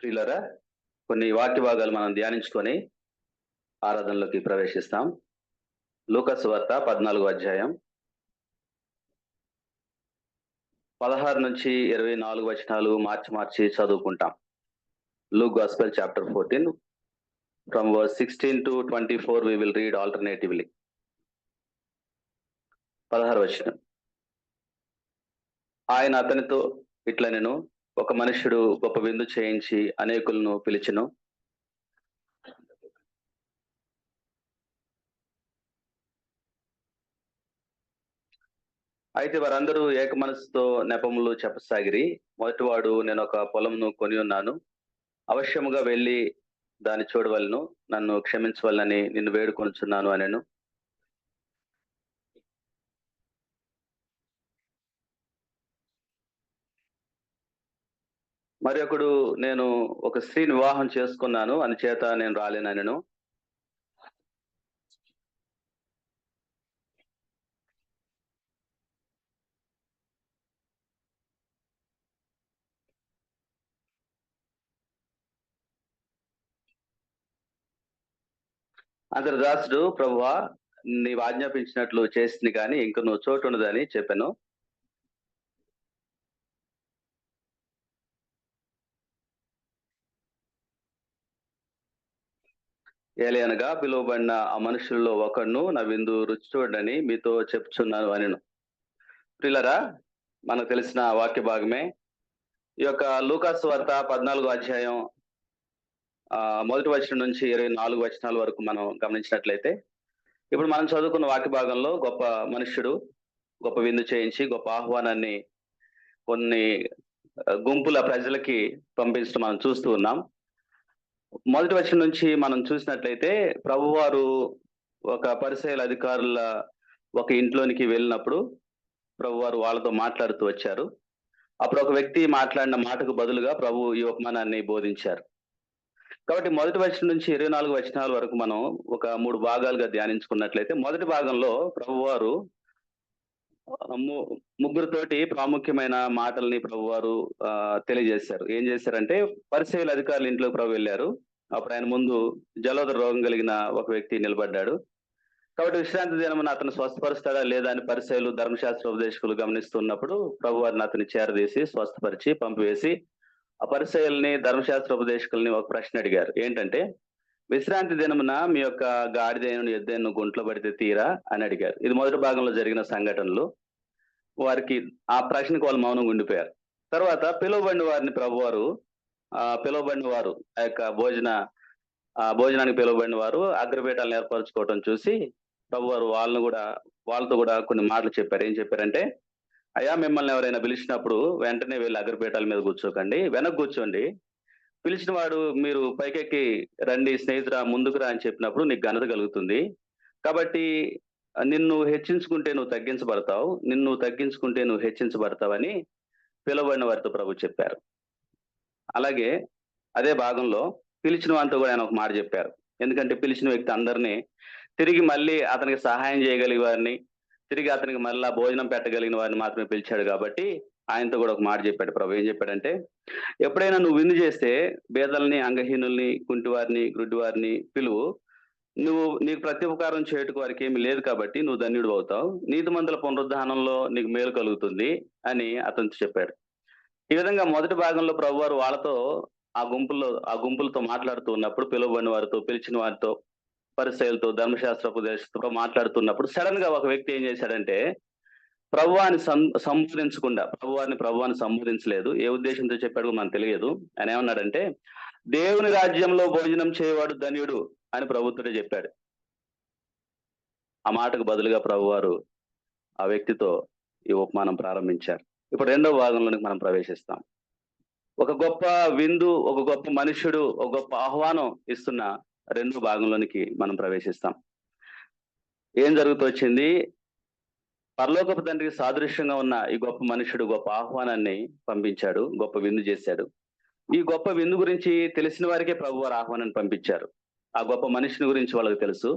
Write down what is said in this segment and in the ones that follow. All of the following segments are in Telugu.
ప్రియులారా, కొన్ని వాక్య భాగాలు మనం ధ్యానించుకొని ఆరాధనలోకి ప్రవేశిస్తాం. లూకా సువార్త 14వ అధ్యాయం 16 నుంచి 24 వచనాలు మార్చి చదువుకుంటాం. Luke gospel chapter 14 from verse 16 to 24 we will read alternatively. 16 వచనం. ఆయన అతనితో ఇట్లనెను, ఒక మనుష్యుడు గొప్ప విందు చేయించి అనేకులను పిలిచెను. అయితే వారందరూ ఏక మనసుతో నెపములు చెప్పసాగిరి. మొదటివాడు, నేను ఒక పొలమును కొని ఉన్నాను, అవశ్యముగా వెళ్ళి దాన్ని చూడవలను, నన్ను క్షమించవలనని నిన్ను వేడుకొనుచున్నాను అనెను. మరి ఒకడు, నేను ఒక స్త్రీని వివాహం చేసుకున్నాను, అందుచేత నేను రాలేననెను. అందరు దాసుడు, ప్రభువా, నీవు ఆజ్ఞాపించినట్లు చేసింది కానీ ఇంక నువ్వు చోటు ఉండదని చెప్పాను. ఏలయనగా పిలువబడిన ఆ మనుషుల్లో ఒకడును నా విందు రుచి చూడని మీతో చెప్తున్నాను అనెను. ప్రియులారా, మనకు తెలిసిన వాక్య భాగమే. ఈ యొక్క లూకా సువార్త 14వ అధ్యాయం మొదటి వచనం నుంచి 24 వచనాల వరకు మనం గమనించినట్లయితే, ఇప్పుడు మనం చదువుకున్న వాక్య భాగంలో గొప్ప మనుష్యుడు గొప్ప విందు చేయించి గొప్ప ఆహ్వానాన్ని కొన్ని గుంపుల ప్రజలకి పంపించడం మనం చూస్తూ ఉన్నాం. మొదటి వచనం నుంచి మనం చూసినట్లయితే, ప్రభువారు ఒక పరిసయ్యుల అధికారుల ఒక ఇంట్లోనికి వెళ్ళినప్పుడు ప్రభువారు వాళ్ళతో మాట్లాడుతూ వచ్చారు. అప్పుడు ఒక వ్యక్తి మాట్లాడిన మాటకు బదులుగా ప్రభు ఈ ఉపమానాన్ని బోధించారు. కాబట్టి మొదటి వచనం నుంచి 24 వచనాల వరకు మనం ఒక 3 భాగాలుగా ధ్యానించుకున్నట్లయితే, మొదటి భాగంలో ప్రభువారు ముగ్గురితోటి ప్రాముఖ్యమైన మాటల్ని ప్రభువారు తెలియజేశారు. ఏం చేశారంటే, పరిసయ్యుల అధికారుల ఇంట్లోకి ప్రభు వెళ్ళారు. అప్పుడు ఆయన ముందు జలోదర రోగం కలిగిన ఒక వ్యక్తి నిలబడ్డాడు. కాబట్టి విశ్రాంతి దినమున అతను స్వస్థపరుస్తాడా లేదా అని పరిసయ్యులు, ధర్మశాస్త్ర ఉపదేశకులు గమనిస్తున్నప్పుడు ప్రభువారిని అతని చేరదీసి స్వస్థపరిచి పంపివేసి ఆ పరిసయ్యుల్ని, ధర్మశాస్త్ర ఉపదేశకుల్ని ఒక ప్రశ్న అడిగారు. ఏంటంటే, విశ్రాంతి దినమున మీ యొక్క గాడిదైన ఎద్దేను గుంట్లో పడితే తీరా అని అడిగారు. ఇది మొదటి భాగంలో జరిగిన సంఘటనలు. వారికి ఆ ప్రశ్నకు వాళ్ళు మౌనంగా ఉండిపోయారు. తర్వాత పిలువబడిన వారిని ప్రభువారు పిలువబడిన వారు ఆ యొక్క భోజనానికి పిలువబడిన వారు అగ్రపీఠాలను ఏర్పరచుకోవటం చూసి ప్రభువారు వాళ్ళతో కూడా కొన్ని మాటలు చెప్పారు. ఏం చెప్పారంటే, అయ్యా, మిమ్మల్ని ఎవరైనా పిలిచినప్పుడు వెంటనే వెళ్ళి అగ్రపీఠాల మీద కూర్చోకండి, వెనక్కి కూర్చోండి. పిలిచిన వాడు మీరు పైకెక్కి రండి స్నేహితురా ముందుకు రా అని చెప్పినప్పుడు నీకు ఘనత కలుగుతుంది. కాబట్టి నిన్ను హెచ్చించుకుంటే నువ్వు తగ్గించబడతావు, నిన్ను తగ్గించుకుంటే నువ్వు హెచ్చించబడతావని పిలువబడిన వారితో ప్రభు చెప్పారు. అలాగే అదే భాగంలో పిలిచిన వారితో కూడా ఆయన ఒక మాట చెప్పారు. ఎందుకంటే పిలిచిన వ్యక్తి అందరినీ తిరిగి మళ్ళీ అతనికి సహాయం చేయగలిగే వారిని, తిరిగి అతనికి మళ్ళా భోజనం పెట్టగలిగిన వారిని మాత్రమే పిలిచాడు. కాబట్టి ఆయనతో కూడా ఒక మాట చెప్పాడు ప్రభు. ఏం చెప్పాడంటే, ఎప్పుడైనా నువ్వు విందు చేస్తే బేదల్ని, అంగహీనుల్ని, కుంటివారిని, గుడ్డివారిని పిలువు. నీకు ప్రత్యుపకారం చేయుటకు వారికి ఏమి లేదు కాబట్టి నువ్వు ధన్యుడు అవుతావు. నీతిమంతుల పునరుద్ధానంలో నీకు మేలు కలుగుతుంది అని అతనితో చెప్పాడు. ఈ విధంగా మొదటి భాగంలో ప్రభువారు వాళ్ళతో ఆ గుంపులతో మాట్లాడుతూ ఉన్నప్పుడు, పిలువబడిన వారితో, పిలిచిన వారితో, పరిసయ్యులతో, ధర్మశాస్త్ర ఉపదేశంతో మాట్లాడుతున్నప్పుడు సడన్ గా ఒక వ్యక్తి ఏం చేశాడంటే, ప్రభువాన్ని సంబోధించలేదు. ఏ ఉద్దేశంతో చెప్పాడు మనకు తెలియదు. ఆయన ఏమన్నాడంటే, దేవుని రాజ్యంలో భోజనం చేయవాడు ధన్యుడు అని ప్రభుత్వడే చెప్పాడు. ఆ మాటకు బదులుగా ప్రభువారు ఆ వ్యక్తితో ఈ ఉపమానం ప్రారంభించారు. ఇప్పుడు రెండవ భాగంలోనికి మనం ప్రవేశిస్తాం. ఒక గొప్ప విందు, ఒక గొప్ప మనుష్యుడు, ఒక గొప్ప ఆహ్వానం ఇస్తున్న రెండో భాగంలోనికి మనం ప్రవేశిస్తాం. ఏం జరుగుతూ వచ్చింది? పరలోకపు తండ్రికి సాదృశ్యంగా ఉన్న ఈ గొప్ప మనుషుడు గొప్ప ఆహ్వానాన్ని పంపించాడు, గొప్ప విందు చేశాడు. ఈ గొప్ప విందు గురించి తెలిసిన వారికే ప్రభువారు ఆహ్వానాన్ని పంపించారు. ఆ గొప్ప మనిషిని గురించి వాళ్ళకి తెలుసు,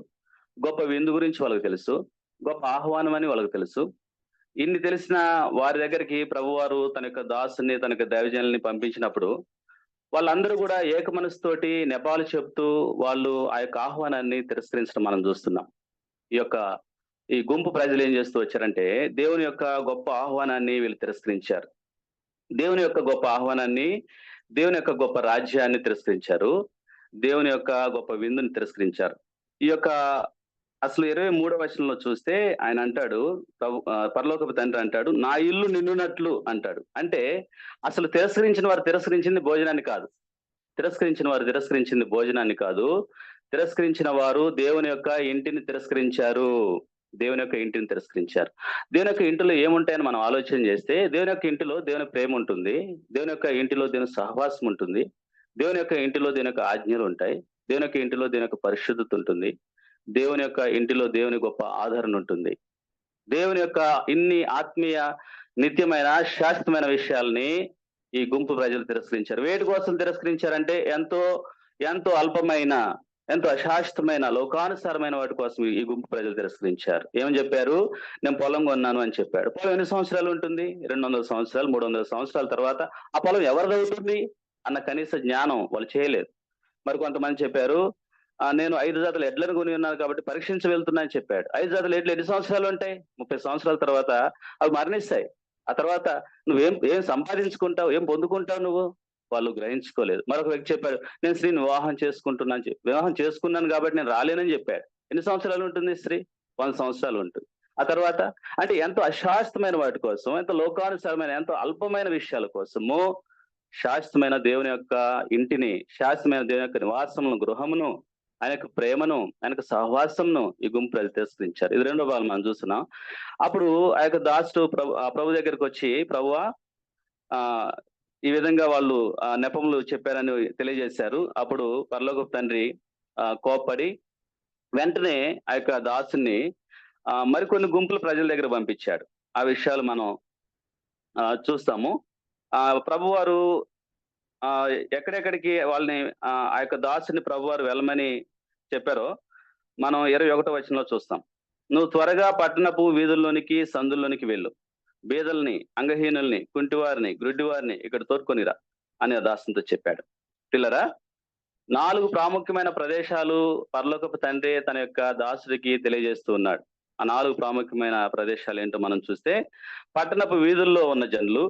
గొప్ప విందు గురించి వాళ్ళకి తెలుసు, గొప్ప ఆహ్వానం అని వాళ్ళకి తెలుసు. ఇన్ని తెలిసిన వారి దగ్గరికి ప్రభువారు తన యొక్క దాసుని, తన యొక్క దైవజనుల్ని పంపించినప్పుడు వాళ్ళందరూ కూడా ఏక మనసుతోటి నెపాలు చెప్తూ వాళ్ళు ఆ యొక్క ఆహ్వానాన్ని తిరస్కరించడం మనం చూస్తున్నాం. ఈ యొక్క ఈ గుంపు ప్రజలు ఏం చేస్తూ వచ్చారంటే దేవుని యొక్క గొప్ప ఆహ్వానాన్ని వీళ్ళు తిరస్కరించారు. దేవుని యొక్క గొప్ప ఆహ్వానాన్ని, దేవుని యొక్క గొప్ప రాజ్యాన్ని తిరస్కరించారు. దేవుని యొక్క గొప్ప విందుని తిరస్కరించారు. ఈ యొక్క అసలు 23వ వచనంలో చూస్తే ఆయన అంటాడు, పరలోకపు తండ్రి అంటాడు, నా ఇల్లు నిన్నునట్లు అంటాడు. అంటే అసలు తిరస్కరించిన వారు తిరస్కరించింది భోజనాన్ని కాదు. తిరస్కరించిన వారు తిరస్కరించింది భోజనాన్ని కాదు. తిరస్కరించిన వారు దేవుని యొక్క ఇంటిని తిరస్కరించారు. దేవుని యొక్క ఇంటిని తిరస్కరించారు. దేవుని యొక్క ఇంటిలో ఏముంటాయని మనం ఆలోచన చేస్తే, దేవుని యొక్క ఇంటిలో దేవుని ప్రేమ ఉంటుంది. దేవుని యొక్క ఇంటిలో దేవుని సహవాసం ఉంటుంది. దేవుని యొక్క ఇంటిలో దేవుని యొక్క ఆజ్ఞలు ఉంటాయి. దేవుని యొక్క ఇంటిలో దేవుని యొక్క పరిశుద్ధత ఉంటుంది. దేవుని యొక్క ఇంటిలో దేవుని గొప్ప ఆదరణ ఉంటుంది. దేవుని యొక్క ఇన్ని ఆత్మీయ, నిత్యమైన, శాశ్వతమైన విషయాల్ని ఈ గుంపు ప్రజలు తిరస్కరించారు. వేటి కోసం తిరస్కరించారంటే ఎంతో ఎంతో అల్పమైన, ఎంతో అశాశ్వతమైన, లోకానుసారమైన వాటి కోసం ఈ గుంపు ప్రజలు తిరస్కరించారు. ఏమని చెప్పారు? నేను పొలం కొన్నాను అని చెప్పాడు. పొలం ఎన్ని సంవత్సరాలు ఉంటుంది? 200 సంవత్సరాలు, 300 సంవత్సరాల తర్వాత ఆ పొలం ఎవరిదవుతుంది అన్న కనీస జ్ఞానం వాళ్ళు చేయలేదు. మరి కొంతమంది చెప్పారు, నేను 5 జతల ఎడ్లను కొని ఉన్నాను కాబట్టి పరీక్షించి వెళ్తున్నా అని చెప్పాడు. 5 జతల ఎడ్లు ఎన్ని సంవత్సరాలు ఉంటాయి? 30 సంవత్సరాల తర్వాత అవి మరణిస్తాయి. ఆ తర్వాత ఏం సంపాదించుకుంటావు, ఏం పొందుకుంటావు నువ్వు? వాళ్ళు గ్రహించుకోలేదు. మరొక వ్యక్తి చెప్పాడు, నేను స్త్రీని వివాహం చేసుకుంటున్నాను, వివాహం చేసుకున్నాను కాబట్టి నేను రాలేనని చెప్పాడు. ఎన్ని సంవత్సరాలు ఉంటుంది స్త్రీ? 100 సంవత్సరాలు ఉంటుంది. ఆ తర్వాత అంటే ఎంతో అశాశ్వతమైన వాటి కోసం, ఎంతో లోకానుసారమైన, ఎంతో అల్పమైన విషయాల కోసము శాశ్వతమైన దేవుని యొక్క ఇంటిని, శాశ్వతమైన దేవుని యొక్క నివాసమును, గృహమును, ఆయన యొక్క ప్రేమను, ఆయన యొక్క సహవాసంను ఈ గుంపు ప్రజలు తిరస్కరించారు. ఇది రెండో భాగం మనం చూస్తున్నాం. అప్పుడు ఆ యొక్క దాసుడు ప్రభు దగ్గరికి వచ్చి, ప్రభువా ఆ ఈ విధంగా వాళ్ళు నెపములు చెప్పారని తెలియజేశారు. అప్పుడు పరలోకపు తండ్రి కోప్పడి వెంటనే ఆ యొక్క దాసుని మరికొన్ని గుంపుల ప్రజల దగ్గర పంపించాడు. ఆ విషయాలు మనం చూస్తాము. ప్రభువారు ఎక్కడెక్కడికి వాళ్ళని ఆ యొక్క దాసుని ప్రభువారు వెళ్ళమని చెప్పారో మనం 21వ వచనంలో చూస్తాం. నువ్వు త్వరగా పట్టణపు వీధుల్లోనికి, సందుల్లోనికి వెళ్ళు. బీదల్ని, అంగహీనుల్ని, కుంటివారిని, గ్రుడ్డివారిని ఇక్కడ తోడ్కొనిరా అని ఆ దాసునితో చెప్పాడు. పిల్లరా, 4 ప్రాముఖ్యమైన ప్రదేశాలు పరలోకపు తండ్రి తన యొక్క దాసుడికి తెలియజేస్తూ ఉన్నాడు. ఆ 4 ప్రాముఖ్యమైన ప్రదేశాలు ఏంటో మనం చూస్తే, పట్టణపు వీధుల్లో ఉన్న జనులు,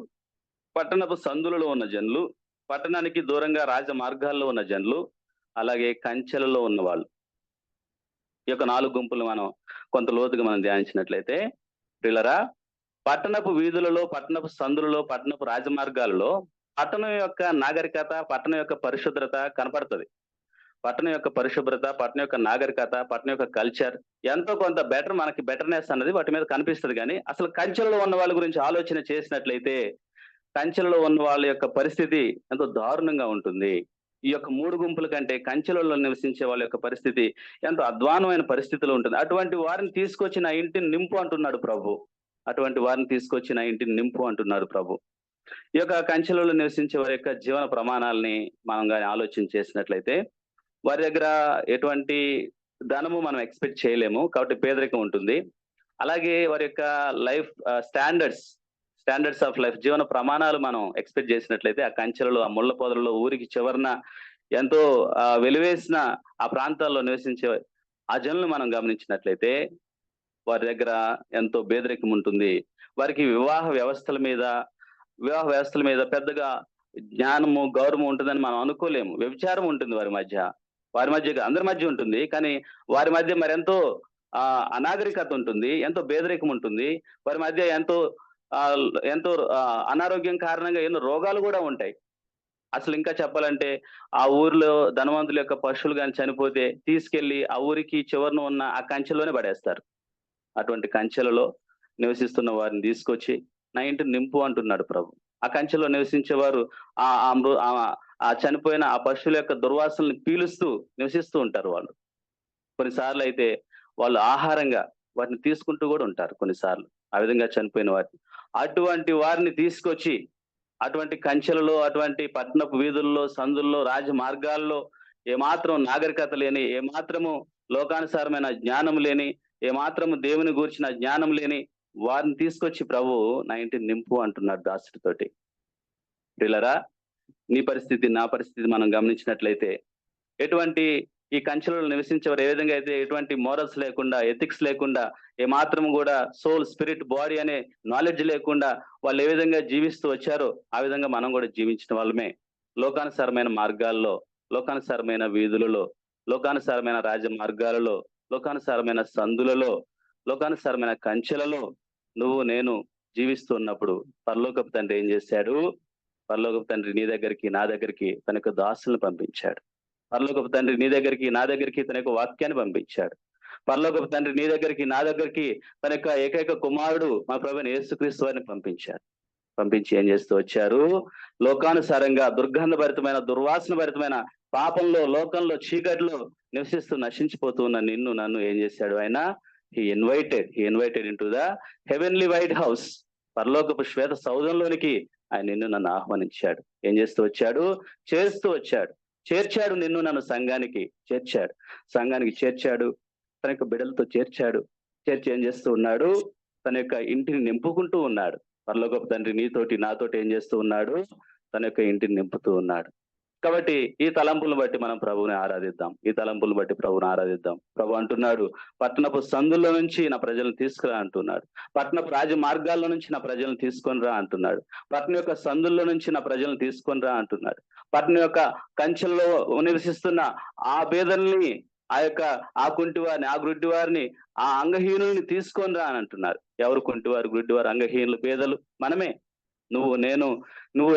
పట్టణపు సందులలో ఉన్న జనులు, పట్టణానికి దూరంగా రాజ మార్గాల్లో ఉన్న జనులు, అలాగే కంచెలలో ఉన్న వాళ్ళు. ఈ యొక్క 4 గుంపులు మనం కొంత లోతుగా మనం ధ్యానించినట్లయితే, పిల్లరా, పట్టణపు వీధులలో, పట్టణపు సందులలో, పట్టణపు రాజమార్గాలలో పట్టణం యొక్క నాగరికత, పట్టణం యొక్క పరిశుభ్రత కనపడుతుంది. పట్టణం యొక్క పరిశుభ్రత, పట్టణం యొక్క నాగరికత, పట్టణం యొక్క కల్చర్ ఎంతో కొంత మనకి బెటర్నెస్ అన్నది వాటి మీద కనిపిస్తుంది. కానీ అసలు కంచెలలో ఉన్న వాళ్ళ గురించి ఆలోచన చేసినట్లయితే, కంచెలలో ఉన్న వాళ్ళ యొక్క పరిస్థితి ఎంతో దారుణంగా ఉంటుంది. ఈ యొక్క 3 గుంపుల కంటే కంచెలలో నివసించే వాళ్ళ యొక్క పరిస్థితి ఎంతో అధ్వానమైన పరిస్థితిలో ఉంటుంది. అటువంటి వారిని తీసుకొచ్చి నా ఇంటిని నింపు అంటున్నాడు ప్రభు. అటువంటి వారిని తీసుకొచ్చి నా ఇంటిని నింపు అంటున్నాడు ప్రభు. ఈ యొక్క కంచెలలో నివసించే వారి యొక్క జీవన ప్రమాణాలని మనం కానీ ఆలోచన చేసినట్లయితే, వారి దగ్గర ఎటువంటి ధనము మనం ఎక్స్పెక్ట్ చేయలేము, కాబట్టి పేదరికం ఉంటుంది. అలాగే వారి యొక్క లైఫ్ స్టాండర్డ్స్ ఆఫ్ లైఫ్, జీవన ప్రమాణాలు మనం ఎక్స్పెక్ట్ చేసినట్లయితే, ఆ కంచెలలో, ఆ ముళ్ళ పొదలలో, ఊరికి చివరన ఎంతో వెలివేసిన ఆ ప్రాంతాల్లో నివసించే ఆ జనులను మనం గమనించినట్లయితే, వారి దగ్గర ఎంతో పేదరికం ఉంటుంది. వారికి వివాహ వ్యవస్థల మీద పెద్దగా జ్ఞానము, గౌరవం ఉంటుందని మనం అనుకోలేము. వ్యభిచారం ఉంటుంది వారి మధ్య అందరి మధ్య ఉంటుంది. కానీ వారి మధ్య మరెంతో అనాగరికత ఉంటుంది, ఎంతో పేదరికం ఉంటుంది. వారి మధ్య ఎంతో అనారోగ్యం కారణంగా ఎన్నో రోగాలు కూడా ఉంటాయి. అసలు ఇంకా చెప్పాలంటే, ఆ ఊర్లో ధనవంతుల యొక్క పశువులు కానీ చనిపోతే తీసుకెళ్లి ఆ ఊరికి చివరన ఉన్న ఆ కంచెలోనే పడేస్తారు. అటువంటి కంచెలలో నివసిస్తున్న వారిని తీసుకొచ్చి నా ఇంటిని నింపు అంటున్నాడు ప్రభు. ఆ కంచెలో నివసించేవారు ఆ చనిపోయిన ఆ పశువుల యొక్క దుర్వాసనల్ని పీలుస్తూ నివసిస్తూ ఉంటారు. వాళ్ళు కొన్నిసార్లు అయితే వాళ్ళు ఆహారంగా వాటిని తీసుకుంటూ కూడా ఉంటారు. కొన్నిసార్లు ఆ విధంగా చనిపోయిన వాటిని, అటువంటి వారిని తీసుకొచ్చి అటువంటి కంచెలలో, అటువంటి పట్టణపు వీధుల్లో, సందుల్లో, రాజ మార్గాల్లో ఏమాత్రం నాగరికత లేని, ఏమాత్రము లోకానుసారమైన జ్ఞానం లేని, ఏమాత్రము దేవుని గూర్చిన జ్ఞానం లేని వారిని తీసుకొచ్చి ప్రభు నా ఇంటిని నింపు అంటున్నాడు దాసుడితోటి. పిల్లరా, నీ పరిస్థితి, నా పరిస్థితి మనం గమనించినట్లయితే ఎటువంటి ఈ కంచెలలో నివసించేవారు ఏ విధంగా అయితే ఎటువంటి మోరల్స్ లేకుండా, ఎథిక్స్ లేకుండా, ఏమాత్రం కూడా సోల్, స్పిరిట్, బాడీ అనే నాలెడ్జ్ లేకుండా వాళ్ళు ఏ విధంగా జీవిస్తూ వచ్చారో ఆ విధంగా మనం కూడా జీవించిన వాళ్ళమే. లోకానుసారమైన మార్గాల్లో, లోకానుసారమైన వీధులలో, లోకానుసారమైన రాజ మార్గాలలో, లోకానుసారమైన సందులలో, లోకానుసారమైన కంచెలలో నువ్వు నేను జీవిస్తూ ఉన్నప్పుడు పరలోకపు తండ్రి ఏం చేశాడు? పరలోకపు తండ్రి నీ దగ్గరికి, నా దగ్గరికి తన యొక్క దాసులను పంపించాడు. పరలోకపు తండ్రి నీ దగ్గరికి, నా దగ్గరికి తన యొక్క వాక్యాన్ని పంపించాడు. పరలోకపు తండ్రి నీ దగ్గరికి, నా దగ్గరికి తన యొక్క ఏకైక కుమారుడు మా ప్రభువైన యేసుక్రీస్తు వారిని పంపించారు. పంపించి ఏం చేస్తూ వచ్చారు? లోకానుసారంగా దుర్గంధభరితమైన, దుర్వాసన భరితమైన పాపంలో, లోకంలో, చీకటిలో నివసిస్తూ నశించిపోతూ ఉన్న నిన్ను నన్ను ఏం చేశాడు ఆయన? He invited into the heavenly white house. పరలోకపు శ్వేత సౌధంలోనికి ఆయన నిన్ను నన్ను ఆహ్వానించాడు. ఏం చేస్తూ వచ్చాడు? చేస్తూ వచ్చాడు. చేర్చాడు, నిన్ను నన్ను సంఘానికి చేర్చాడు. సంఘానికి చేర్చాడు, తన యొక్క బిడ్డలతో చేర్చాడు. చేర్చి ఏం చేస్తూ ఉన్నాడు? తన యొక్క ఇంటిని నింపుకుంటూ ఉన్నాడు. పరలోకపు తండ్రి నీతోటి, నాతోటి ఏం చేస్తూ ఉన్నాడు? తన యొక్క ఇంటిని నింపుతూ ఉన్నాడు. కాబట్టి ఈ తలంపులను బట్టి మనం ప్రభువుని ఆరాధిద్దాం. ఈ తలంపులను బట్టి ప్రభువుని ఆరాధిద్దాం. ప్రభు అంటున్నాడు, పట్టణపు సందుల్లో నుంచి నా ప్రజలను తీసుకురా అంటున్నాడు. పట్టణపు రాజ మార్గాల్లో నుంచి నా ప్రజలను తీసుకొని రా అంటున్నాడు. పట్టణ యొక్క సందుల్లో నుంచి నా ప్రజలను తీసుకొని రా అంటున్నాడు. పట్టణ యొక్క కంచెల్లో నివసిస్తున్న ఆ పేదల్ని, ఆ కుంటివారిని, ఆ గుడ్డి వారిని, ఆ అంగహీనుల్ని తీసుకొని రా అని అంటున్నారు. ఎవరు కుంటివారు, గుడ్డివారు, అంగహీనులు, పేదలు? మనమే. నువ్వు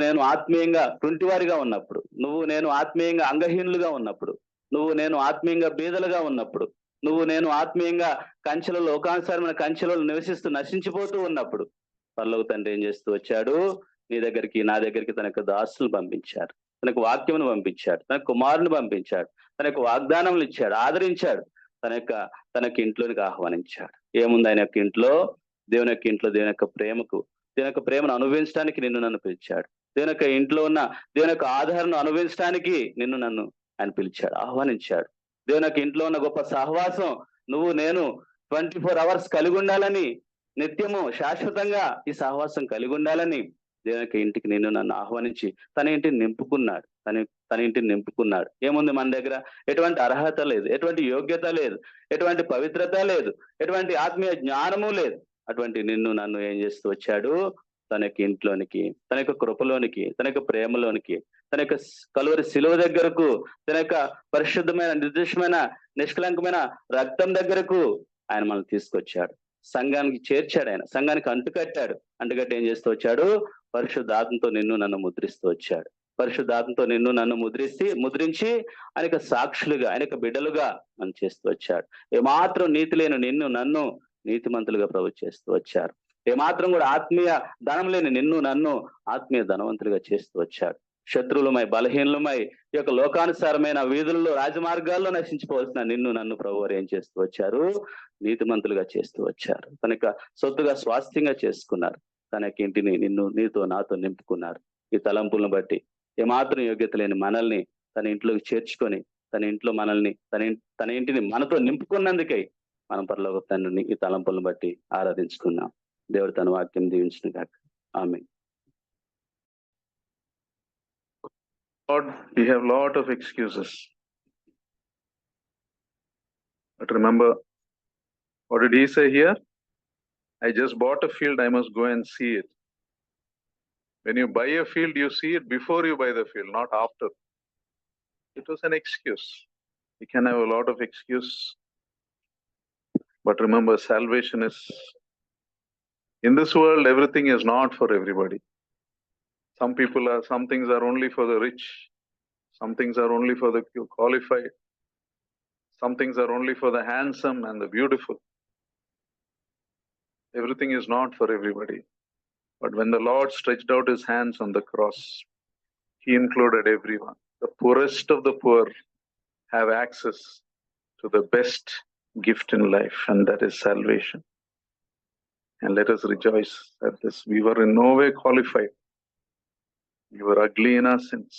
నేను ఆత్మీయంగా కుంటివారిగా ఉన్నప్పుడు, నువ్వు నేను ఆత్మీయంగా అంగహీనులుగా ఉన్నప్పుడు, నువ్వు నేను ఆత్మీయంగా బీదలుగా ఉన్నప్పుడు, నువ్వు నేను ఆత్మీయంగా కంచెలలో, లోకానుసారమైన కంచెలలో నివసిస్తూ నశించిపోతూ ఉన్నప్పుడు పరలోక తండ్రి ఏం చేస్తూ వచ్చాడు? నీ దగ్గరికి, నా దగ్గరికి తన యొక్క దాసులు పంపించారు. తనకు వాక్యమును పంపించాడు, తన కుమారుని పంపించాడు, తన యొక్క వాగ్దానములు ఇచ్చాడు, ఆదరించాడు, తనకి ఇంట్లోనికి ఆహ్వానించాడు. ఏముంది ఆయన యొక్క ఇంట్లో? దేవుని యొక్క ఇంట్లో దేవుని యొక్క ప్రేమను అనుభవించడానికి నిన్ను నన్ను పిలిచాడు. దేవుని యొక్క ఇంట్లో ఉన్న దేవుని యొక్క ఆధారను అనుభవించడానికి నిన్ను నన్ను ఆయన పిలిచాడు, ఆహ్వానించాడు. దేవుని యొక్క ఇంట్లో ఉన్న గొప్ప సహవాసం నువ్వు నేను 24 hours కలిగి ఉండాలని, నిత్యము శాశ్వతంగా ఈ సహవాసం కలిగి ఉండాలని దేవుని యొక్క ఇంటికి నిన్ను నన్ను ఆహ్వానించి తన ఇంటిని నింపుకున్నాడు. తన ఇంటిని నింపుకున్నాడు. ఏముంది మన దగ్గర? ఎటువంటి అర్హత లేదు, ఎటువంటి యోగ్యత లేదు, ఎటువంటి పవిత్రత లేదు, ఎటువంటి ఆత్మీయ జ్ఞానము లేదు. అటువంటి నిన్ను నన్ను ఏం చేస్తూ వచ్చాడు? తన యొక్క ఇంట్లోనికి, తన యొక్క కృపలోనికి, తన యొక్క ప్రేమలోనికి, తన యొక్క కలువరి శిలువ దగ్గరకు, తన యొక్క పరిశుద్ధమైన, నిర్దిష్టమైన, నిష్కలంకమైన రక్తం దగ్గరకు ఆయన మనల్ని తీసుకొచ్చాడు. సంఘానికి చేర్చాడు. ఆయన సంఘానికి అంటుకట్టి ఏం చేస్తూ వచ్చాడు? పరిశుద్ధాత్మతో నిన్ను నన్ను ముద్రిస్తూ వచ్చాడు. పరిశుద్ధాత్మతో నిన్ను నన్ను ముద్రించి ఆయనక సాక్షులుగా, ఆయనక బిడ్డలుగా మనం చేస్తూ వచ్చాడు. ఏమాత్రం నీతి లేని నిన్ను నన్ను నీతిమంతులుగా ప్రభు చేస్తూ వచ్చారు. ఏమాత్రం కూడా ఆత్మీయ ధనం లేని నిన్ను నన్ను ఆత్మీయ ధనవంతులుగా చేస్తూ వచ్చాడు. శత్రువులమై, బలహీనులమై, ఈ యొక్క లోకానుసారమైన వీధుల్లో, రాజమార్గాల్లో నశించిపోవలసిన నిన్ను నన్ను ప్రభు వారు ఏం చేస్తూ వచ్చారు? నీతిమంతులుగా చేస్తూ వచ్చారు. తనక సొత్తుగా, స్వాస్థ్యంగా చేసుకున్నారు. తనకి ఇంటిని నీతో నాతో నింపుకున్నారు. ఈ తలంపులను బట్టి ఏమాత్రం యోగ్యత లేని మనల్ని తన ఇంట్లోకి చేర్చుకొని, తన ఇంట్లో మనల్ని, తన ఇంటిని మనతో నింపుకున్నందుకై మనం పరలోక తండ్రిని ఈ తలంపులను బట్టి ఆరాధించుకున్నాం. దేవుడు తన వాక్యం దీవించును గాక. ఆమేన్. Lord, we have a lot of excuses. But remember, what did he say here? I just bought a field, I must go and see it. When you buy a field, you see it before you buy the field, not after. It was an excuse. We can have a lot of excuse. But remember, salvation is, in this world, everything is not for everybody. Some things are only for the rich. Some things are only for the qualified. Some things are only for the handsome and the beautiful. Everything is not for everybody. But when the Lord stretched out his hands on the cross, he included everyone. The poorest of the poor have access to the best gift in life, and that is salvation. And let us rejoice at this. We were in no way qualified. We were ugly in our sins.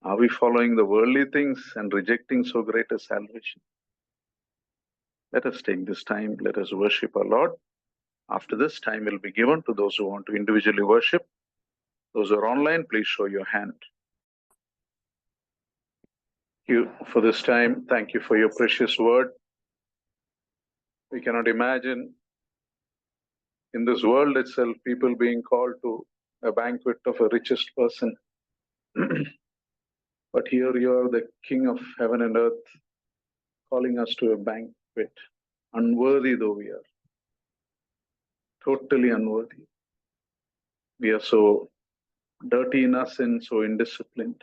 Are we following the worldly things and rejecting so great a salvation? Let us take this time. Let us worship our Lord. After this, time will be given to those who want to individually worship. Those who are online, please show your hand. Thank you for this time. Thank you for your precious word. We cannot imagine in this world itself people being called to a banquet of a richest person. But here you are, the King of heaven and earth, calling us to a banquet, unworthy though we are, totally unworthy. We are so dirty in our sin, so indisciplined.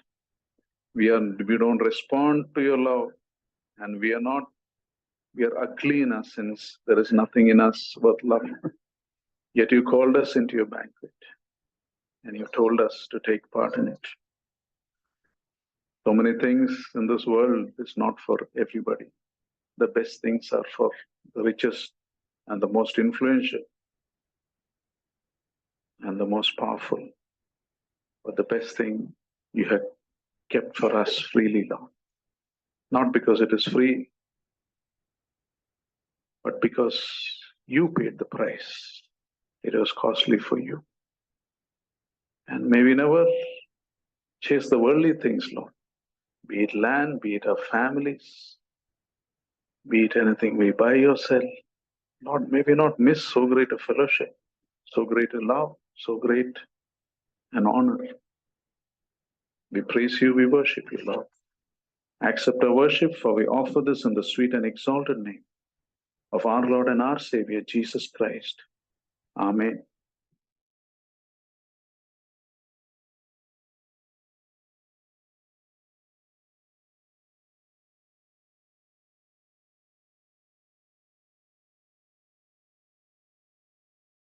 We don't respond to your love, and we are ugly in our sins. There is nothing in us worth loving. Yet you called us into your banquet, and you told us to take part in it. So many things in this world is not for everybody. The best things are for the richest and the most influential and the most powerful. But the best thing you had kept for us freely, Lord. Not because it is free, but because you paid the price. It was costly for you. And may we never chase the worldly things, Lord. Be it land, be it our families, be it anything we buy or sell. Lord, may we not miss so great a fellowship, so great a love, so great an honor. We praise you, we worship you, Lord. Accept our worship, for we offer this in the sweet and exalted name of our Lord and our Savior, Jesus Christ. Amen.